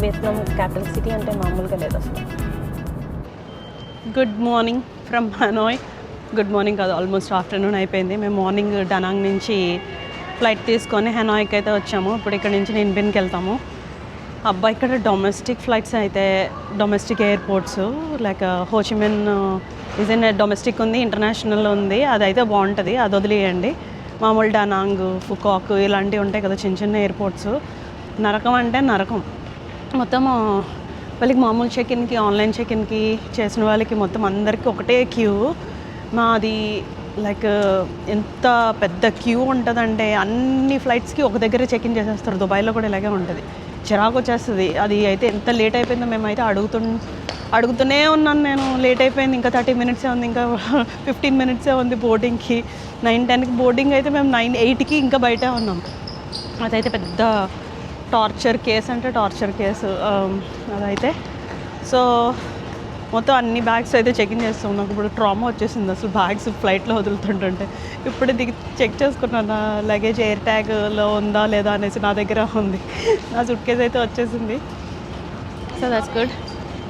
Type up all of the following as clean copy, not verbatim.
Vietnam capital city అంటే మామూలుగా లేదు అసలు. Good morning from Hanoi. Good morning కాదు, ఆల్మోస్ట్ ఆఫ్టర్నూన్ అయిపోయింది. మేము మార్నింగ్ డనాంగ్ నుంచి ఫ్లైట్ తీసుకొని హనోయ్కి అయితే వచ్చాము. ఇప్పుడు ఇక్కడ నుంచి నిన్బిన్కి వెళ్తాము. అబ్బా, ఇక్కడ డొమెస్టిక్ ఫ్లైట్స్ అయితే domestic airports like Ho Chi Minh in domestic ఉంది, ఇంటర్నేషనల్ ఉంది. అదైతే బాగుంటుంది, అది వదిలేయండి. మామూలు డనాంగ్, ఫుకాక్ ఇలాంటివి ఉంటాయి కదా చిన్న చిన్న ఎయిర్పోర్ట్స్. నరకం అంటే నరకం. మొత్తం వాళ్ళకి మామూలు చెక్-ఇన్కి, ఆన్లైన్ చెక్-ఇన్కి చేసిన వాళ్ళకి మొత్తం అందరికీ ఒకటే క్యూ. మాది లైక్ ఎంత పెద్ద క్యూ ఉంటుందంటే అన్ని ఫ్లైట్స్కి ఒక దగ్గరే చెక్-ఇన్ చేసేస్తారు. దుబాయ్లో కూడా ఇలాగే ఉంటుంది. చిరాకు వచ్చేస్తుంది. అది అయితే ఎంత లేట్ అయిపోయిందో మేమైతే అడుగుతూనే ఉన్నాను. నేను లేట్ అయిపోయింది, ఇంకా 30 మినిట్సే ఉంది, ఇంకా 15 మినిట్సే ఉంది బోర్డింగ్కి. 9:10కి బోర్డింగ్ అయితే మేము 9:08కి ఇంకా బయటే ఉన్నాం. అదైతే పెద్ద టార్చర్ కేసు అంటే టార్చర్ కేసు అదైతే. సో మొత్తం అన్ని బ్యాగ్స్ అయితే చెక్-ఇన్ చేస్తాం. నాకు ఇప్పుడు ట్రామా వచ్చేసింది అసలు బ్యాగ్స్ ఫ్లైట్లో వదులుతుంటుంటే. ఇప్పుడు దిగి చెక్ చేసుకున్నాను నా లగేజ్ ఎయిర్ ట్యాగ్లో ఉందా లేదా అనేసి. నా దగ్గర ఉంది, నా సూట్ కేస్ అయితే వచ్చేసింది. So that's good.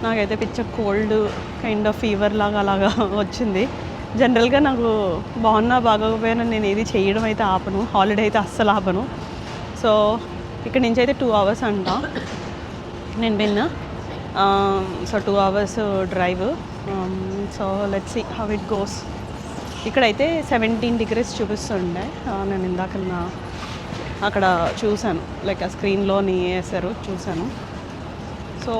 నాకైతే పిచ్చ కోల్డ్ కైండ్ ఆఫ్ ఫీవర్ లాగా అలాగా వచ్చింది. జనరల్గా నాకు బాగున్నా బాగోకపోయినా నేను ఏది చేయడం అయితే ఆపను, హాలిడే అయితే అస్సలు ఆపను. సో ఇక్కడ నుంచి అయితే 2 hours అంట నేను విన్నా. So 2 hours drive. So let's see how it goes. ఇక్కడైతే 17 degrees చూపిస్తుండే. నేను ఇందాక అక్కడ చూశాను, లైక్ ఆ స్క్రీన్లోని వేసారు, చూశాను. సో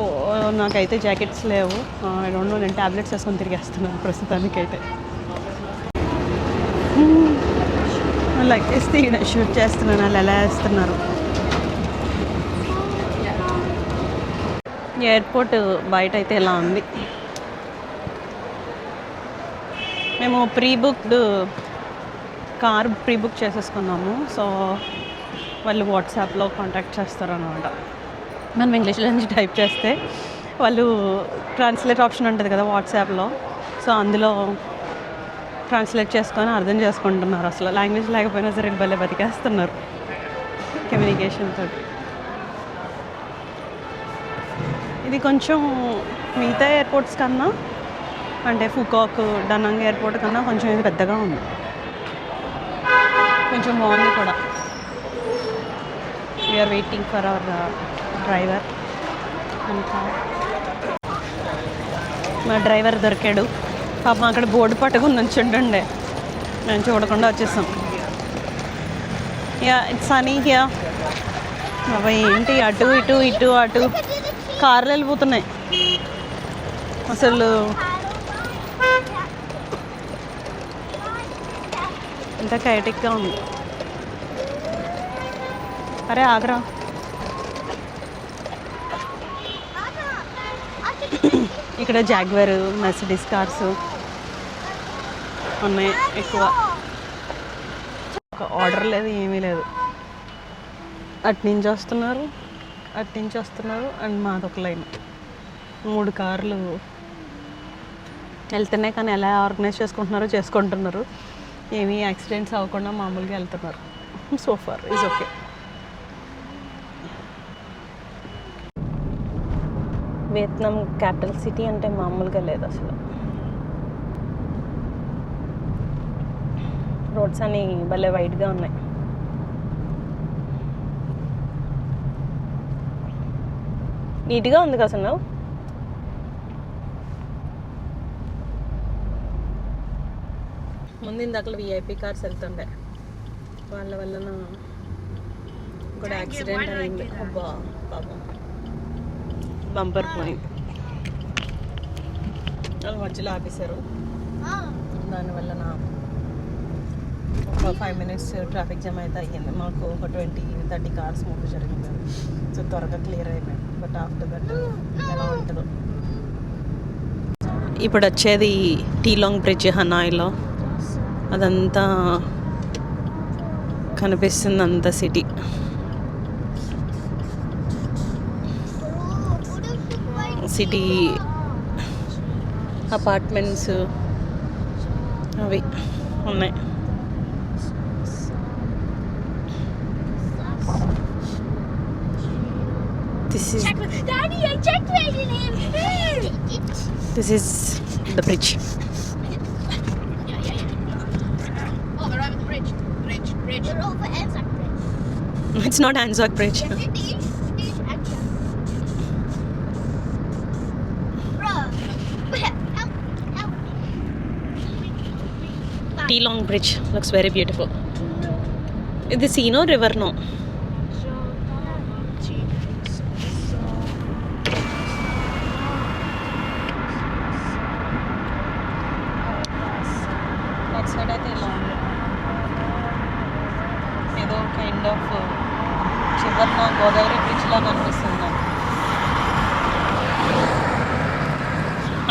నాకైతే జాకెట్స్ లేవు. ఐ డోంట్ నో, నేను ట్యాబ్లెట్స్ వేసుకొని తిరిగేస్తున్నాను ప్రస్తుతానికైతే. లైక్ వేస్తే షూట్ చేస్తున్నాను, వాళ్ళు ఎలా వేస్తున్నారు. ఎయిర్పోర్ట్ బయట అయితే ఇలా ఉంది. మేము కార్ ప్రీ బుక్ చేసేసుకున్నాము. సో వాళ్ళు వాట్సాప్లో కాంటాక్ట్ చేస్తారనమాట. మనం ఇంగ్లీష్లో నుంచి టైప్ చేస్తే వాళ్ళు ట్రాన్స్లేట్ ఆప్షన్ ఉంటుంది కదా వాట్సాప్లో, సో అందులో ట్రాన్స్లేట్ చేసుకొని అర్థం చేసుకుంటున్నారు. అసలు లాంగ్వేజ్ లేకపోయినా సరే భలే బతికేస్తున్నారు కమ్యూనికేషన్ తోటి. ఇది కొంచెం మిగతా ఎయిర్పోర్ట్స్ కన్నా, అంటే ఫుకాక్, డనాంగ్ ఎయిర్పోర్ట్ కన్నా కొంచెం ఇది పెద్దగా ఉంది, కొంచెం బాగుంది కూడా. We're waiting for our driver. మా డ్రైవర్ దొరికాడు. పాపం అక్కడ బోర్డు పట్టుకుని నుంచుంటుండే, మేము చూడకుండా వచ్చేసాం. Yeah it's sunny here. అవి ఏంటి అటు ఇటు ఇటు అటు కార్లు వెళ్ళిపోతున్నాయి. అసలు ఇంత కైటిక్గా ఉంది. అరే ఆగ్రా. ఇక్కడ జాగ్వర్, మెర్సిడీస్ కార్స్ ఉన్నాయి ఎక్కువ. ఒక ఆర్డర్ లేదు, ఏమీ లేదు. అటు నుంచి వస్తున్నారు అండ్ మాదొక లైన్. 3 కార్లు వెళ్తున్నాయి, కానీ ఎలా ఆర్గనైజ్ చేసుకుంటున్నారు. ఏమీ యాక్సిడెంట్స్ అవ్వకుండా మామూలుగా వెళ్తున్నారు. So far is okay. Vietnam capital city అంటే మామూలుగా లేదు అసలు. రోడ్స్ అన్నీ భలే వైడ్గా ఉన్నాయి. నీట్గా ఉంది కదా అసలు. ముందు ఇందాకలు విఐపి కార్స్ వెళ్తుండే, వాళ్ళ వలన కూడా యాక్సిడెంట్ అయింది. అబ్బా పాపం, బంపర్ పోయింది. వాళ్ళు మధ్యలో ఆపేశారు. దానివల్ల ఒక 5 minutes ట్రాఫిక్ జామ్ అయితే అయ్యింది. మాకు ఒక 20-30 కార్స్ మూవ్ జరిగింది. సో త్వరగా క్లియర్ అయిపోయింది. బట్ ఆఫ్టర్ దట్ ఎలా ఉంటుందో. ఇప్పుడు వచ్చేది టీలాంగ్ బ్రిడ్జ్ హనాయ్లో. అదంతా కనిపిస్తుంది, అంత సిటీ. సిటీ అపార్ట్మెంట్స్ అవి ఉన్నాయి. This is Daddy, I checked where you live. This is the bridge. Oh, we're over the bridge. Bridge. We're over Anzac Bridge. It's not Anzac bridge. Yes, it is. It is Anzac. Bruh. Help. టీలాంగ్ bridge looks very beautiful. ఇది సీనో river నో? Side అయితే ఇలా ఉంది. ఏదో kind of చివరిన Godavari bridge లాగా అనిపిస్తుంది నాకు.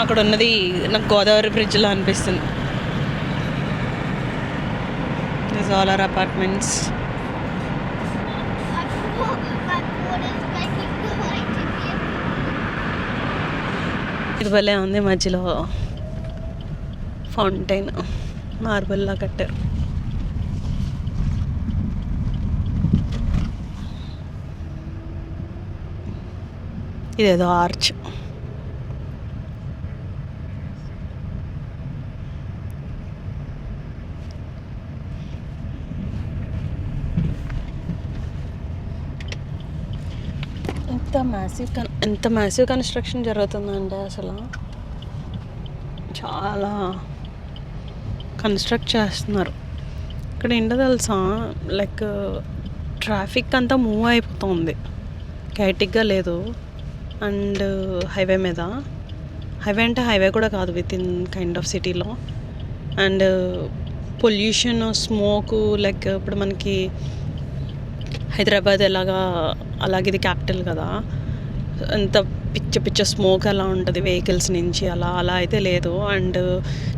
అక్కడ ఉన్నది నాకు గోదావరి బ్రిడ్జ్లా అనిపిస్తుంది. This all are apartments. My phone is making the light again. ఇది భలే ఉంది, మధ్యలో ఫౌంటైన్ మార్బుల్లా కట్టారు. ఇదేదో ఆర్చ్. ఎంత మ్యాసివ్ కన్స్ట్రక్షన్ జరుగుతుందంటే అసలు చాలా కన్స్ట్రక్ట్ చేస్తున్నారు. ఇక్కడ ఏంటో తెలుసా, లైక్ ట్రాఫిక్ అంతా మూవ్ అయిపోతుంది, కైటిక్గా లేదు. అండ్ హైవే మీద, హైవే అంటే హైవే కూడా కాదు, విత్ ఇన్ కైండ్ ఆఫ్ సిటీలో. అండ్ పొల్యూషన్, స్మోకు, లైక్ ఇప్పుడు మనకి హైదరాబాద్ ఎలాగా అలాగే ఇది క్యాపిటల్ కదా, అంత పిచ్చ స్మోక్ అలా ఉంటుంది వెహికల్స్ నుంచి, అలా అయితే లేదు. అండ్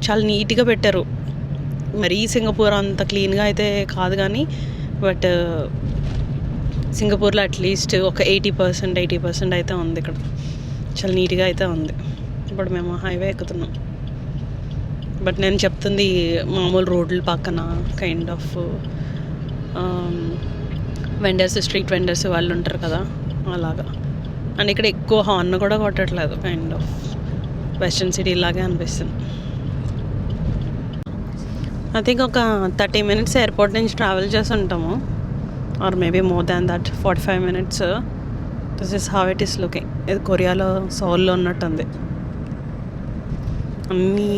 చాలా నీట్గా పెట్టారు. మరీ సింగపూర్ అంత క్లీన్గా అయితే కాదు కానీ, బట్ సింగపూర్లో అట్లీస్ట్ ఒక 80% అయితే ఉంది. ఇక్కడ చాలా నీట్గా అయితే ఉంది. ఇప్పుడు మేము హైవే ఎక్కుతున్నాం. బట్ నేను చెప్తుంది మామూలు రోడ్ల పక్కన kind of vendors, street vendors వాళ్ళు ఉంటారు కదా, అలాగా. అండ్ ఇక్కడ ఎక్కువ హార్న్ కూడా కొట్టట్లేదు, కైండ్ ఆఫ్ వెస్ట్రన్ సిటీ లాగే అనిపిస్తుంది. ఐ థింక్ ఒక 30 minutes ఎయిర్పోర్ట్ నుంచి ట్రావెల్ చేసి ఉంటాము, or maybe more than that, 45 minutes. This is how it is looking. ఇది కొరియాలో సోల్లో ఉన్నట్టుంది. అన్నీ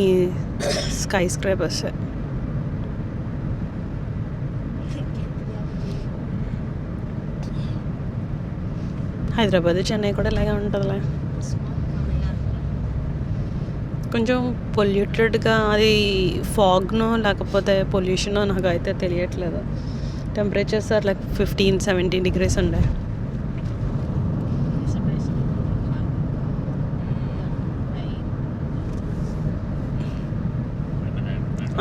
స్కై స్క్రేపర్స్. హైదరాబాద్, చెన్నై కూడా ఇలాగే ఉంటుందిలే. కొంచెం పొల్యూటెడ్గా, అది ఫాగ్నో లేకపోతే పొల్యూషనో నాకు అయితే తెలియట్లేదు. టెంపరేచర్స్ ఆర్ లైక్ 15-17 degrees ఉండే.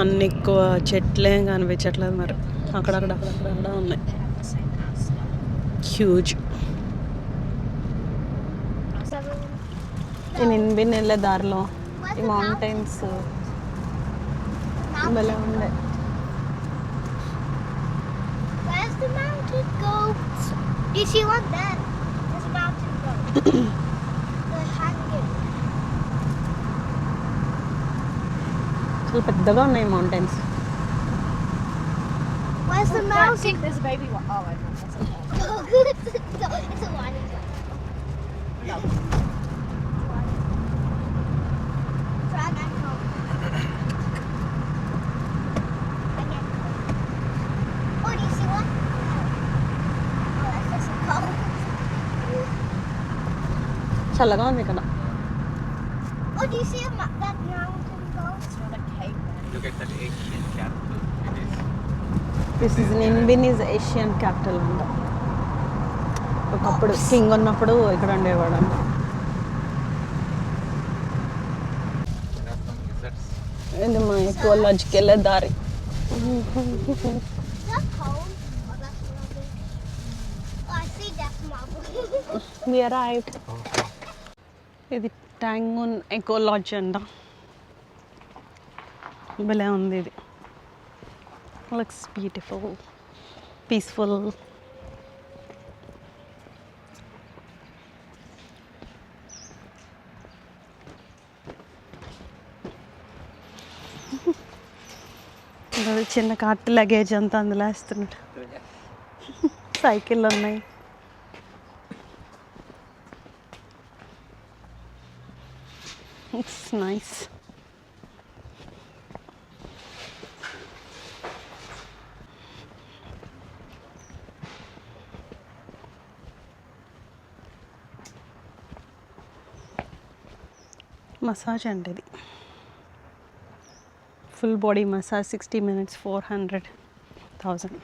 అన్ని ఎక్కువ చెట్లే కనిపించట్లేదు, మరి అక్కడక్కడ ఉన్నాయి, హ్యూజ్. ఈ నిన్బిన్ వెళ్ళే దారిలో ఈ మౌంటైన్స్ భలే ఉండే. Where's the mountain goat? You see one there? There's a mountain goat. They're hanging. చాలా పెద్దగా ఉన్నాయి mountains. Where's the mountain? There's a baby one. Oh, I know. That's a It's a one. no. Drag and come. Oh, do you see one? Oh, that's just a cow. చల్లగా ఉంది ఇక్కడ. Oh, do you see that mountain goat? It's not a cave. Look at that Asian capital. It is. This is Ninh Binh is Asian capital అంట. ఒకప్పుడు king ఉన్నప్పుడు ఇక్కడ ఉండేవాడు అంట. There are some lizards. ఇది మా ఎక్కువ లాడ్జ్కి వెళ్ళే దారి. Is that cold? Oh, that's rubbish. Oh, I see that marble. We arrived. ఇది ట్యాంగూన్ ఎకో లాడ్జ్ అంట. భలే ఉంది ఇది. Looks beautiful, peaceful. అది చిన్న కార్ట్ లగేజ్ అంతా అందులో వేస్తున్నాడు. సైకిళ్ళు ఉన్నాయి. It's nice. మసాజ్ అండి ఇది. Full body massage 60 minutes 400,000.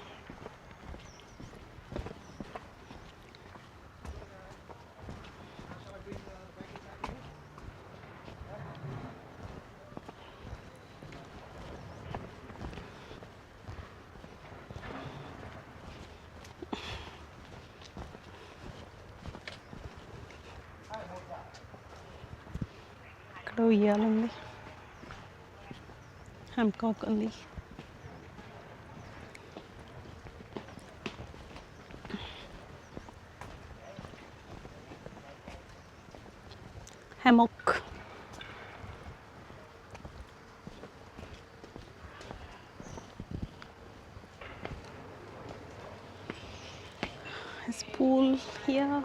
ఇక్కడ ఉయ్యాలుంది, హెమ్కాక్ ఉంది. హెమోక్. His pool here.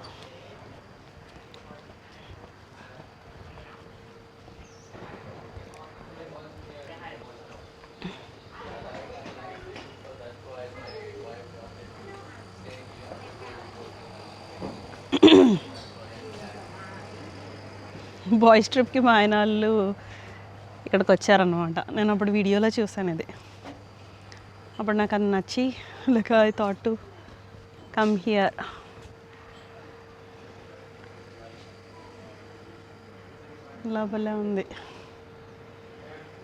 బాయ్స్ ట్రిప్కి మా ఆయన వాళ్ళు ఇక్కడికి వచ్చారనమాట. నేను అప్పుడు వీడియోలో చూసాను ఇది. అప్పుడు నాకు అది నచ్చి like I thought to come here. లోపలే ఉంది.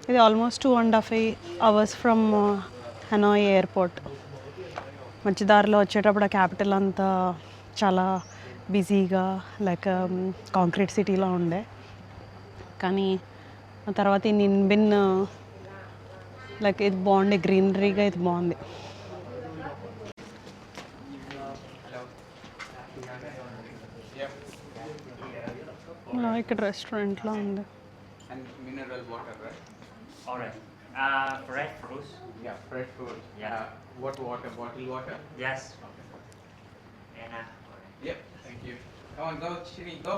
ఇది almost 2.5 hours from Hanoi airport. మంచి దారిలో వచ్చేటప్పుడు ఆ క్యాపిటల్ అంతా చాలా బిజీగా లైక్ కాంక్రీట్ సిటీలో ఉండే, కానీ ఆ తర్వాత ఈ నిన్బిన్ లైక్ ఇది బాగుంది, గ్రీనరీగా ఇది బాగుంది. ఇక్కడ రెస్టారెంట్లో ఉంది. And mineral water, right? All right. Fresh fruits. Yeah, fresh fruit. Yeah. What water? Bottled water? Yes. And Yep. Thank you. Come on, go, Chini, go.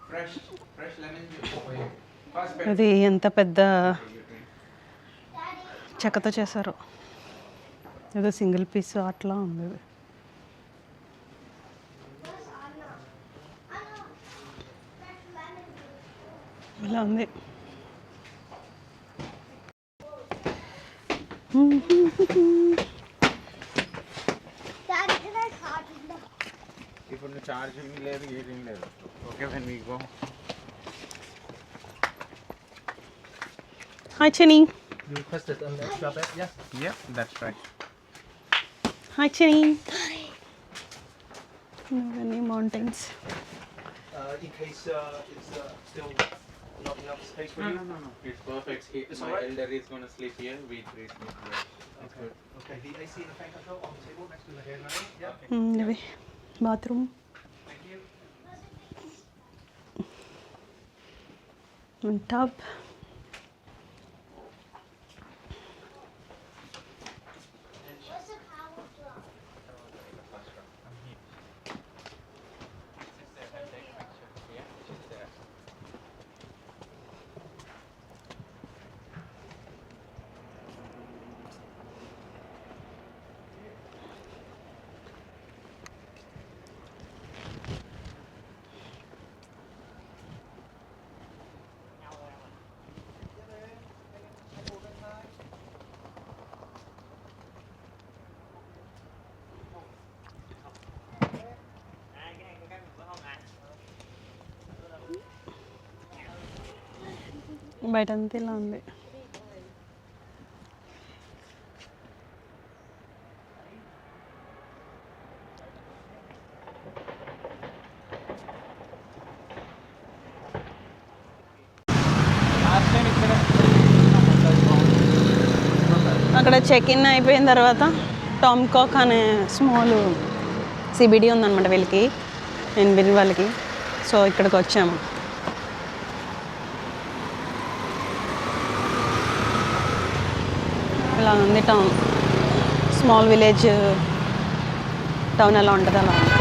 Fresh lemon juice for you. Fast, pet. అది ఎంత పెద్ద You drink. చెక్కతో చేశారు. ఏదో single piece అట్లా ఉంది ఇది. ఇలా ఉంది. Daddy, can I charge it now? ఇప్పుడు నువ్వు చార్జింగ్ లేదు, ఈటింగ్ లేదు. Okay, when we go. Hi Cheney. You requested an extra bed, yes? Yep, that's right. Hi Cheney. ఇవన్నీ mountains. In case it's still not enough space for you. No. It's perfect. It's My alright? elder is going to sleep here. We three sleep here. That's good. Okay, the AC and the fan control on the table next to the headline. Yeah. ఇవి bathroom. Thank you. Tub. Where's the power plug? Yeah, she's there. బయటంతా ఇలా ఉంది. అక్కడ check in అయిపోయిన తర్వాత టామ్కాక్ అనే small CBD ఉందన్నమాట వీళ్ళకి, నిన్బిన్ వాళ్ళకి. సో ఇక్కడికి వచ్చాము. ఇలా ఉంది టౌన్. స్మాల్ విలేజ్ టౌన్ ఎలా ఉంటుంది అలా ఉంది.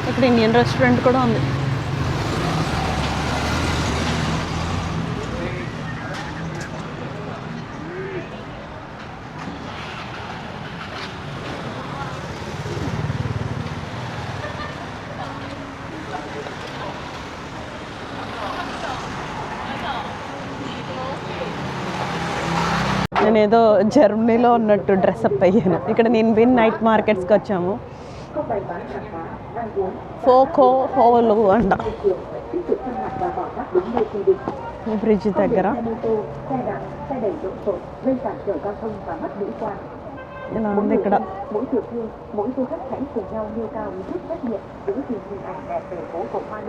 ఇక్కడ ఇండియన్ రెస్టారెంట్ కూడా ఉంది. నేనేదో జర్మనీలో ఉన్నట్టు డ్రెస్అప్ అయ్యాను. ఇక్కడ నేను నైట్ మార్కెట్స్కి వచ్చాము. ఫోకో హోలు అంట ఈ బ్రిడ్జ్ దగ్గర. ఇలా ఉంది ఇక్కడ.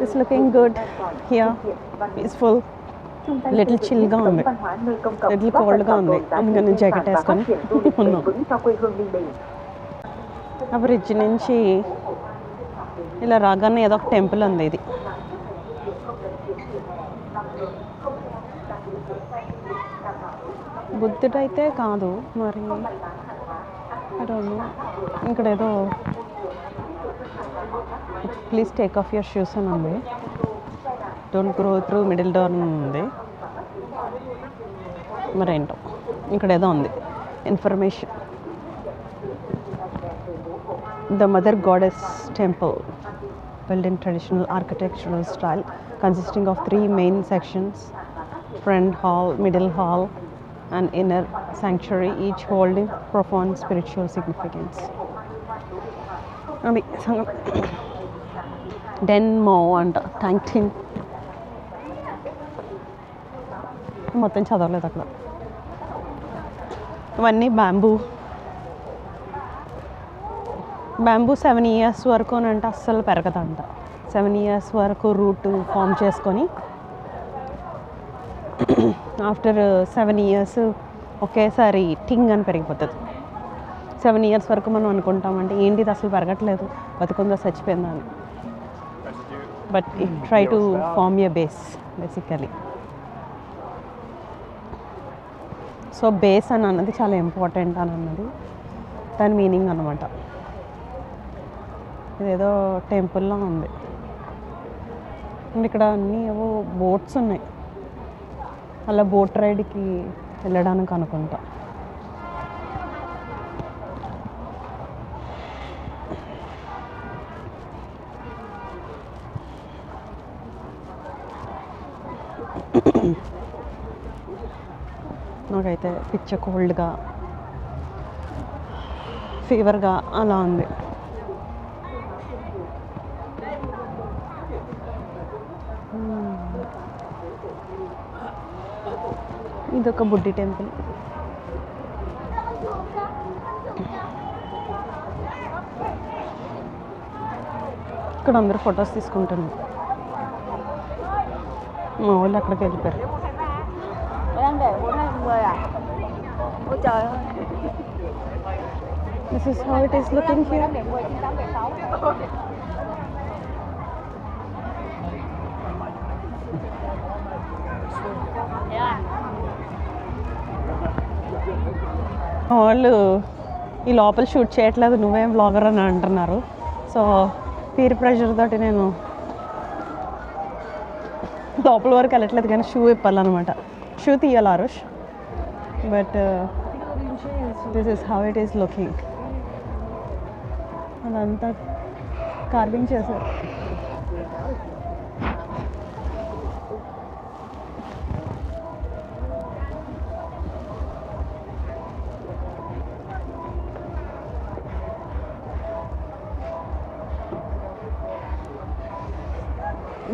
It's looking good here, peaceful. Little చిల్గా ఉంది, లిటిల్ కోల్డ్గా ఉంది, అందుకని జాకెట్ వేసుకొని ఉన్నాం. ఆ బ్రిడ్జ్ నుంచి ఇలా రాగానే ఏదో ఒక టెంపుల్ ఉంది. ఇది బుద్ధుడైతే కాదు మరి, ఇక్కడ ఏదో please take off your shoes అని ఉంది. Don't grow through middle door ఉంది. మరేంటో ఇక్కడ ఏదో ఉంది information. The Mother Goddess Temple, built in traditional architectural style, consisting of 3 main sections: front hall, middle hall, and inner sanctuary, each holding profound spiritual significance. Denmo and Tangtin. మొత్తం చదవలేదు అక్కడ. ఇవన్నీ bamboo 7 years వరకు అని అంటే అస్సలు పెరగదంట. 7 years వరకు route form చేసుకొని ఆఫ్టర్ 7 years ఒకేసారి టింగ్ అని పెరిగిపోతుంది. 7 years వరకు మనం అనుకుంటామంటే ఏంటిది అసలు పెరగట్లేదు, బతుకుందో చచ్చిపోయిందా అని. But it try to form a base basically. So base అని అన్నది చాలా ఇంపార్టెంట్ అని అన్నది దాని మీనింగ్ అన్నమాట. ఇదేదో టెంపుల్లా ఉంది. అండ్ ఇక్కడ అన్నీ ఏవో బోట్స్ ఉన్నాయి, అలా బోట్ రైడ్కి వెళ్ళడానికి అనుకుంటా. నాకైతే పిచ్చ కోల్డ్గా ఫీవర్గా అలా ఉంది. ఇదొక బుద్ధి టెంపుల్. ఇక్కడ అందరూ ఫొటోస్ తీసుకుంటున్నారు. మా వాళ్ళు అక్కడికి వెళ్ళిపోయారు. This is how it is looking here. వాళ్ళు ఈ లోపల షూట్ చేయట్లేదు, నువ్వేం వ్లాగర్ అని అంటున్నారు. సో పీర్ ప్రెషర్ తోటి నేను లోపల వరకు వెళ్ళట్లేదు, కానీ షూ ఇప్పాలన్నమాట. షూ తీయాలి Aarush. But this is how it is looking. అదంతా కార్వింగ్ చేశారు.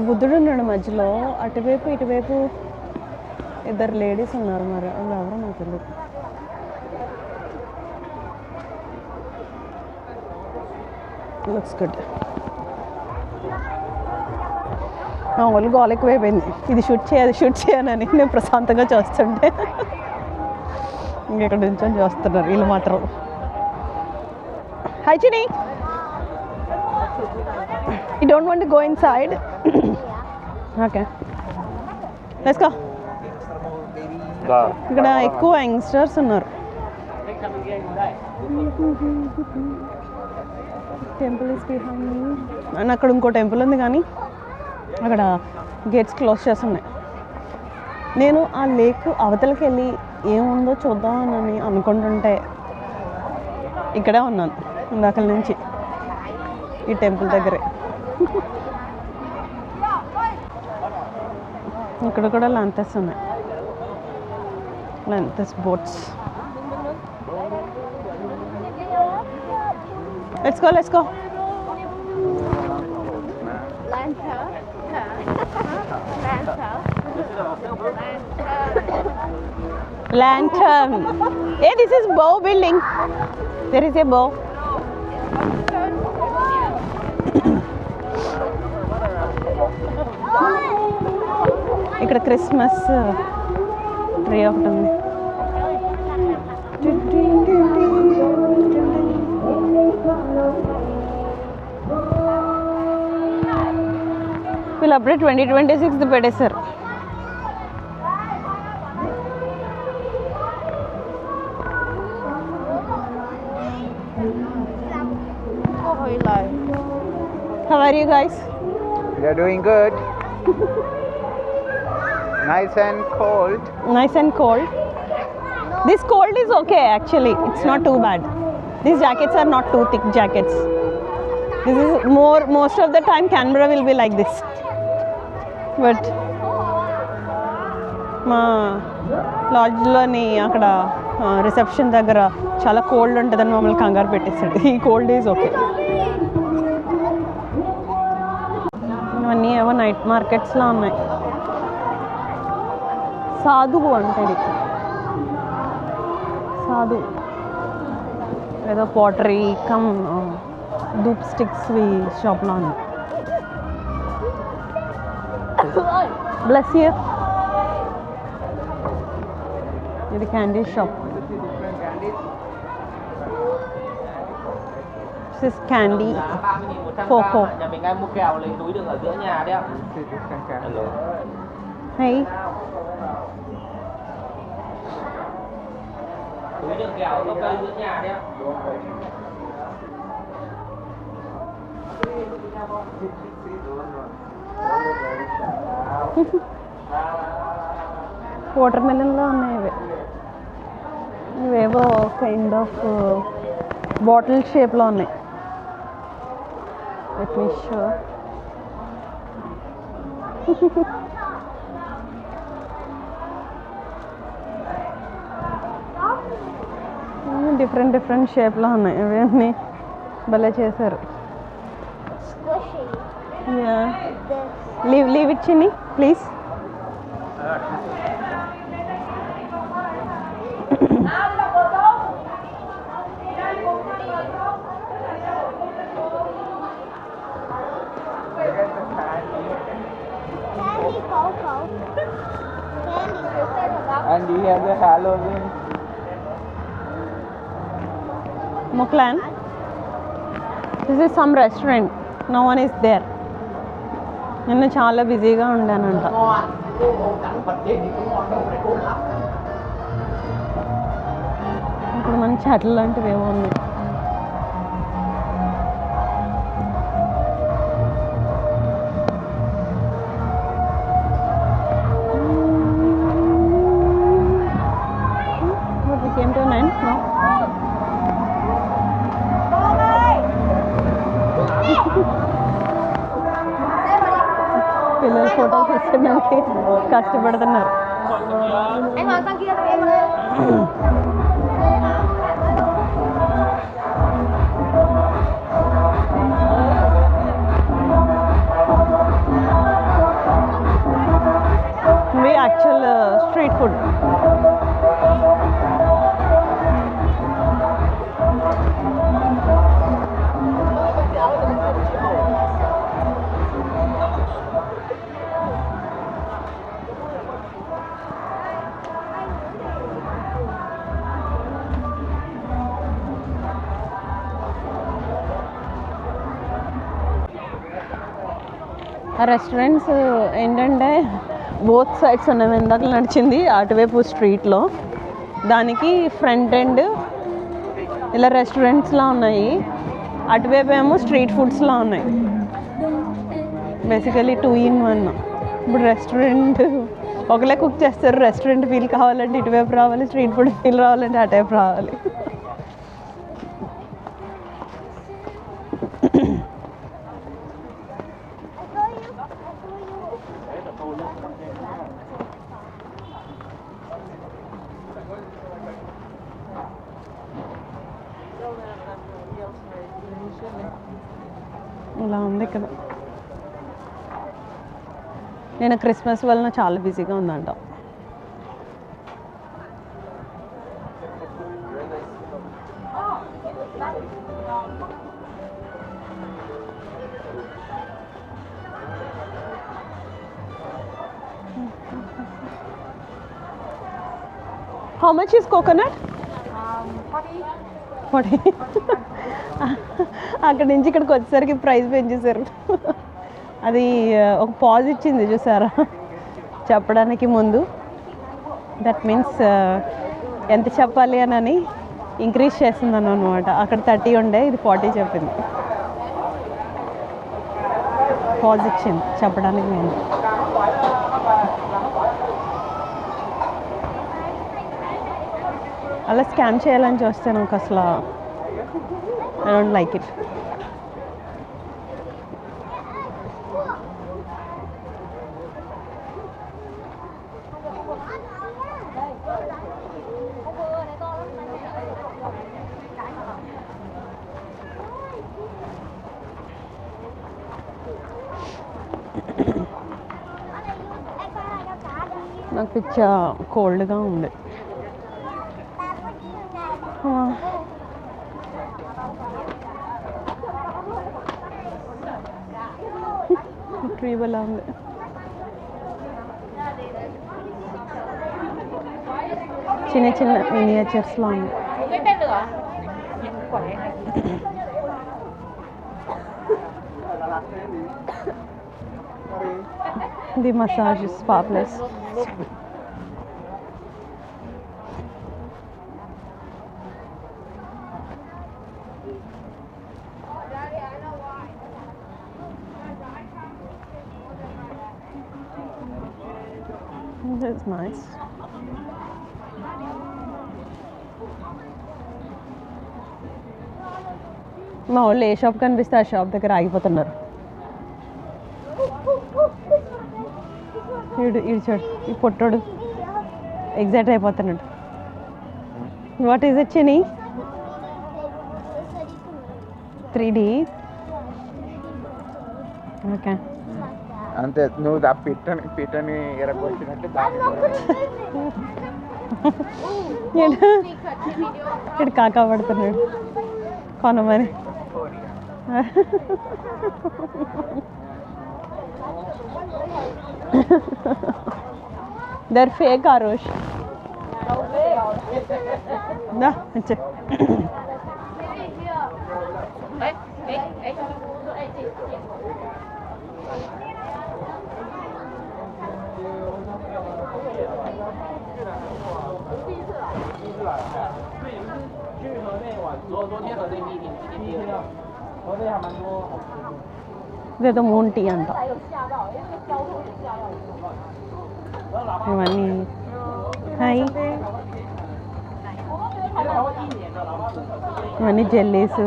బుద్ధుడు ఉన్నాడు మధ్యలో, అటువైపు ఇటువైపు ఇద్దరు లేడీస్ ఉన్నారు. మరి అది ఎవరో నాకు తెలియదు. Looks good. నా వాళ్ళు గోల్ ఎక్కువైపోయింది, ఇది షూట్ చేయాలని నేను ప్రశాంతంగా చూస్తుంటే ఇంకెక్కడ నుంచో చూస్తున్నారు వీళ్ళు మాత్రం. Hi Chini, you don't want to go inside? Okay, let's go. ఇక్కడ ఎక్కువ యంగ్స్టర్స్ ఉన్నారు. టెంపుల్ ఇస్ బిహైండ్ అండ్ అక్కడ ఇంకో టెంపుల్ ఉంది కానీ అక్కడ గేట్స్ క్లోజ్ చేస్తున్నాయి. నేను ఆ లేక్ అవతలకి వెళ్ళి ఏముందో చూద్దామని అనుకుంటుంటే ఇక్కడే ఉన్నాను ఇందాకల నుంచి ఈ టెంపుల్ దగ్గరే. ఇక్కడ కూడా లాంతెస్ ఉన్నాయి, lanterns boats. Let's go lantern. Hey, this is bow building. There is a bow. ఇక్కడ క్రిస్మస్ ట్రీ ఒకటి ఉంది. వీళ్ళు అప్పుడే 2026 పెట్టేశారు. How are you guys? We are doing good. Nice and cold. Nice and cold. This cold is okay actually. It's not too bad. These jackets are not too thick jackets. This is most of the time Canberra will be like this. But మా లాడ్జ్లోని అక్కడ reception దగ్గర చాలా cold ఉంటుందని మమ్మల్ని కంగారు పెట్టేసాడు. ఈ cold is okay. ఇవన్నీ ఏవో నైట్ మార్కెట్స్లో ఉన్నాయి. సాధువు అంటే ఇది సాధు ఏదో పాటరీ కమ్ ధూప్ స్టిక్స్ షాప్లో ఉంది. Bless you. ఇది candy shop. This is candy Coco. Nhà mình ai mua kẹo lấy túi được ở giữa nhà đấy ạ. Hello. Hey. Túi đựng kẹo có cây giữa nhà đấy ạ. Water మెలన్లో ఉన్నాయి ఇవి. ఇవేవో kind of bottle షేప్లో ఉన్నాయి. Let me show. Different షేప్లో ఉన్నాయి. ఇవన్నీ భలే చేశారు. Squishy. లీవ్ ఇట్ చిన్ని please. Candy Coco. Candy Coco. And we have the Halloween. Muklan. This is some restaurant. No one is there. నిన్న చాలా బిజీగా ఉండానంట. ఇప్పుడు మంచి అట్ల లాంటివి ఏమో ఉన్నాయి. But we came to an end now. పిల్లలు ఫోటోలు తీసుకోవడానికి కష్టపడుతున్నారు. ఇవి యాక్చువల్ స్ట్రీట్ ఫుడ్. రెస్టారెంట్స్ ఏంటంటే బోత్ సైడ్స్ ఉన్నాయి. ఇందాక నడిచింది అటువైపు స్ట్రీట్లో, దానికి ఫ్రంట్ ఎండ్ ఇలా రెస్టారెంట్స్లా ఉన్నాయి, అటువైపు ఏమో స్ట్రీట్ ఫుడ్స్లా ఉన్నాయి. Basically 2 in 1. ఇప్పుడు రెస్టారెంట్ ఒకలే కుక్ చేస్తారు. రెస్టారెంట్ ఫీల్ కావాలంటే ఇటువైపు రావాలి, స్ట్రీట్ ఫుడ్ ఫీల్ రావాలంటే అటువైపు రావాలి. ఇలా ఉంది ఇక్కడ. నేను క్రిస్మస్ వలన చాలా బిజీగా ఉందంట. How much is coconut? 40. అక్కడి నుంచి ఇక్కడికి వచ్చేసరికి ప్రైస్ పెంచేశారు. అది ఒక పాజ్ ఇచ్చింది చూసారా చెప్పడానికి ముందు. దట్ మీన్స్ ఎంత చెప్పాలి అని ఇంక్రీజ్ చేస్తుందని అనమాట. అక్కడ 30 ఉండే, ఇది 40 చెప్పింది. పాజ్ ఇచ్చింది చెప్పడానికి ముందు. అలా స్కామ్ చేయాలని చూస్తే నాకు అసలు ఐ డోంట్ లైక్ ఇట్. నాకు పిచ్చ కోల్డ్గా ఉంది. ట్రీ వల్ల ఉంది. చిన్న చిన్న మినియేచర్స్లో ఉంది. The massage spa place. That's nice. మా వాళ్ళు ఏ షాప్ కనిపిస్తే ఆ షాప్ దగ్గర ఆగిపోతున్నారు. ఇడు చూడు, ఈ పొట్టోడు ఎగ్జైట్ అయిపోతున్నాడు. What is it Chini? 3D. Okay, అంతే. నువ్వు ఆ పిట్టని ఎరగొచ్చినట్టు ఇటు కాకా పడుతున్నాడు కొనమని. దర్ ఫేక్ ఆరోష్. ఇదేదో మూన్ టీ అంట. ఇవన్నీ హాయ్, ఇవన్నీ జెల్లీస్,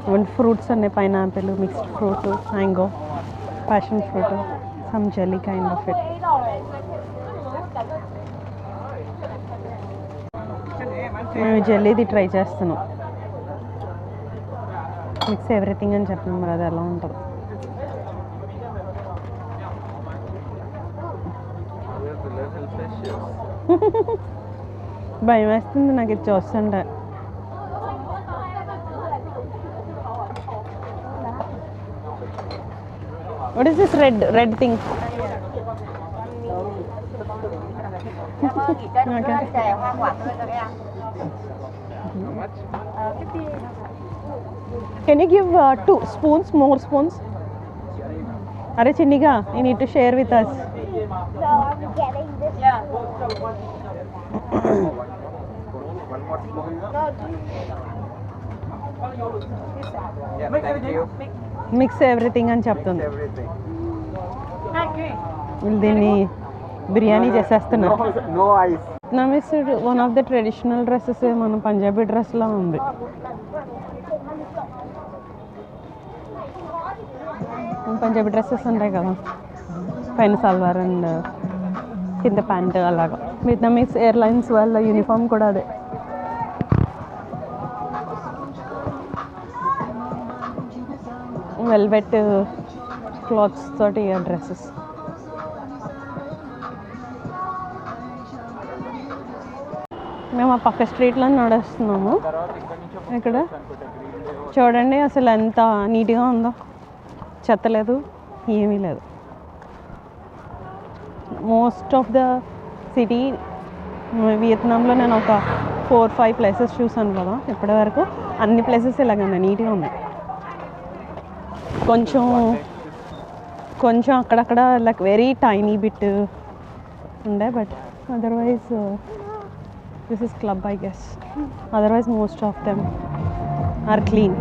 ఇవన్నీ ఫ్రూట్స్ ఉన్నాయి. Pineapple, mixed fruit, mango, passion fruit, some jelly kind of it. మేము జెల్లీది ట్రై చేస్తున్నాం. మిక్స్ ఎవ్రీథింగ్ అని చెప్పినాం, మరి అది ఎలా ఉంటుంది. భయం వేస్తుంది నాకు ఇది చూస్తుంటే. What is this red thing? Can you give 2 spoons, more spoons? Are Chinniga, you need to share with us. So I'm getting this. Yeah, thank you. Mix everything అని చెప్తుంది. Everything. వీళ్ళు దీన్ని బిర్యానీ చేసేస్తున్నారు. No ice. నమిస్ one of the traditional dresses మన పంజాబీ డ్రెస్లా ఉంది. Punjabi dresses ఉంటాయి కదా, పైన సల్వార్ అండ్ కింద ప్యాంట్ అలాగా. వియత్నామీస్ ఎయిర్లైన్స్ వాళ్ళ యూనిఫామ్ కూడా అదే. వెల్వెట్ క్లాత్స్ తోటి డ్రెస్సెస్. మేము ఆ పక్క స్ట్రీట్లో నడుస్తున్నాము. ఇక్కడ చూడండి అసలు ఎంత నీట్గా ఉందో, చెత్త లేదు, ఏమీ లేదు. మోస్ట్ ఆఫ్ ద సిటీ వియత్నాంలో నేను ఒక 4-5 ప్లేసెస్ చూసాను కదా ఇప్పటి వరకు. అన్ని ప్లేసెస్ ఇలాగనే నీట్గా ఉన్నాయి. కొంచెం అక్కడక్కడ లైక్ వెరీ టైనీ బిట్ ఉండే, but otherwise this is club I guess. Otherwise most of them are clean.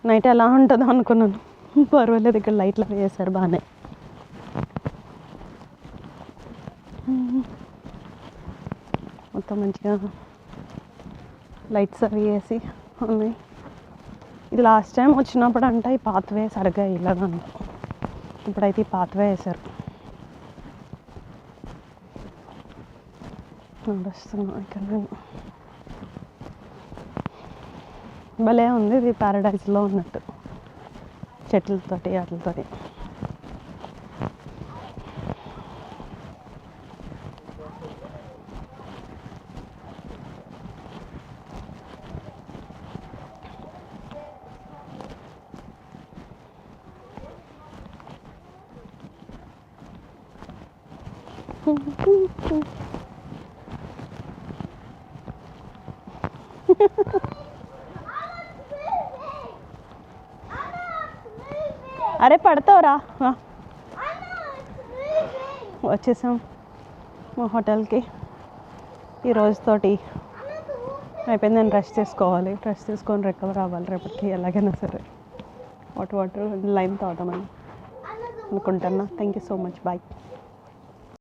Night ఎలా ఉంటుందో అనుకున్నాను, పర్వాలేదు. ఇక్కడ లైట్లు వేసారు బాగానే. మొత్తం మంచిగా లైట్స్ అవి వేసి ఉన్నాయి. ఇది లాస్ట్ టైం వచ్చినప్పుడు అంట ఈ పాత్వే సరిగ్గా వేయలేదంట. ఇప్పుడైతే ఈ పాత్వే వేసారు. నడుస్తున్నాం ఇక్కడ. నేను భలే ఉంది ఇది, ప్యారడైజ్లో ఉన్నట్టు చెట్లతోటి వాటితోటి. అరే పడతావురా. వచ్చేసాం మా హోటల్కి. ఈ రోజుతోటి అయిపోయింది. నేను రెస్ట్ చేసుకోవాలి. రెస్ట్ చేసుకొని రికవర్ అవ్వాలి రేపటికి ఎలాగైనా సరే. వాటర్ లైమ్ తాగుతామని అనుకుంటున్నా. Thank you so much. Bye.